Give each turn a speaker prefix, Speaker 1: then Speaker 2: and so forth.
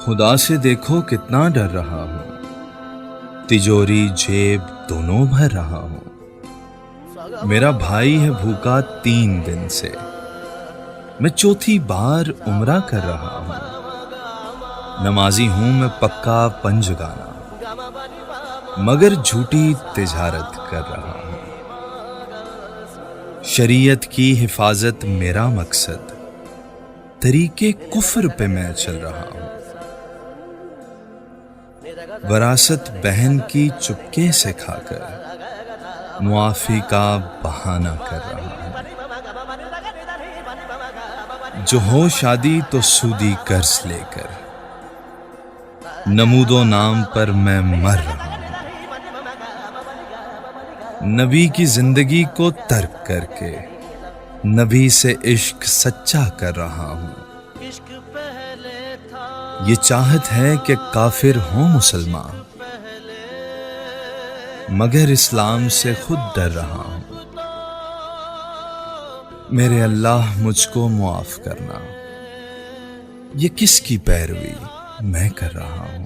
Speaker 1: खुदा से देखो कितना डर रहा हूं, तिजोरी जेब दोनों भर रहा हूं। मेरा भाई है भूखा 3 दिन से, मैं चौथी बार उम्रा कर रहा हूं। नमाजी हूं मैं पक्का पंजगाना, मगर झूठी तिजारत कर रहा हूं। शरीयत की हिफाजत मेरा मकसद, तरीके कुफ्र पे मैं चल रहा हूं। वरासत बहन की चुपके से खाकर मुआफी का बहाना कर रहा हूं। जो हो शादी तो सूदी कर्ज लेकर, नमूदो नाम पर मैं मर रहा हूं। नबी की जिंदगी को तर्क करके नबी से इश्क सच्चा कर रहा हूं। ये चाहत है कि काफिर हो मुसलमान, मगर इस्लाम से खुद डर रहा हूं। मेरे अल्लाह मुझको मुआफ करना, ये किसकी पैरवी मैं कर रहा हूं।